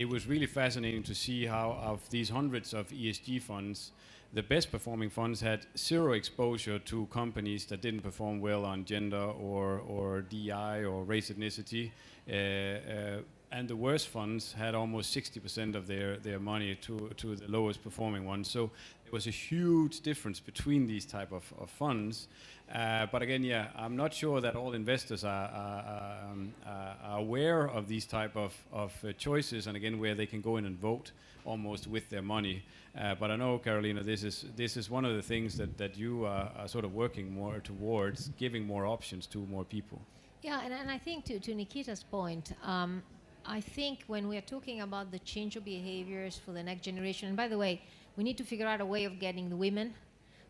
it was really fascinating to see how of these hundreds of ESG funds, the best performing funds had zero exposure to companies that didn't perform well on gender or DEI or race ethnicity. And the worst funds had almost 60% of their money to the lowest performing ones. So there was a huge difference between these type of funds. But again, yeah, I'm not sure that all investors are aware of these type of choices, and again, where they can go in and vote almost with their money. But I know, Carolina, this is one of the things that you are sort of working more towards, giving more options to more people. Yeah, and I think to Nikita's point, I think when we are talking about the change of behaviors for the next generation, and by the way, we need to figure out a way of getting the women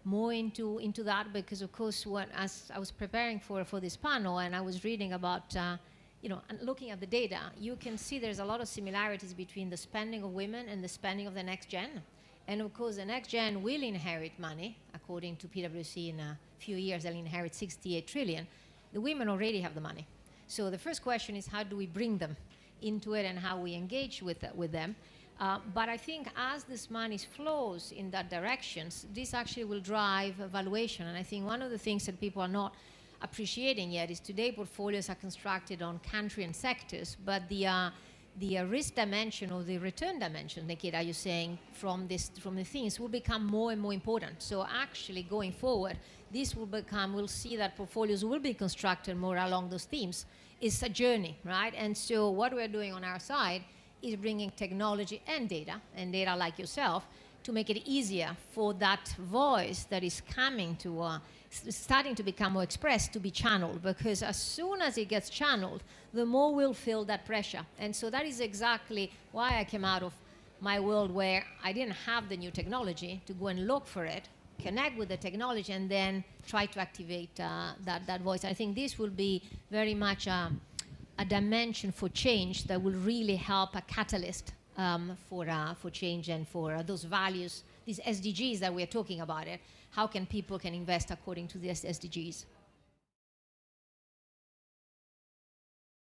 more into that, because of course, as I was preparing for this panel and I was reading about, and looking at the data, you can see there's a lot of similarities between the spending of women and the spending of the next gen. And of course, the next gen will inherit money. According to PwC, in a few years, they'll inherit 68 trillion. The women already have the money. So the first question is, how do we bring them into it and how we engage with them? But I think as this money flows in that direction, this actually will drive valuation. And I think one of the things that people are not appreciating yet is today portfolios are constructed on country and sectors, but the risk dimension or the return dimension, Nikita, you're saying, from the things will become more and more important. So actually going forward, this will become, we'll see that portfolios will be constructed more along those themes. It's a journey, right? And so what we're doing on our side is bringing technology and data like yourself, to make it easier for that voice that is coming to, starting to become more expressed, to be channeled. Because as soon as it gets channeled, the more we'll feel that pressure. And so that is exactly why I came out of my world where I didn't have the new technology to go and look for it, connect with the technology, and then try to activate that voice. I think this will be very much a dimension for change that will really help a catalyst for change and for those values, these SDGs that we're talking about it. How can people invest according to these SDGs?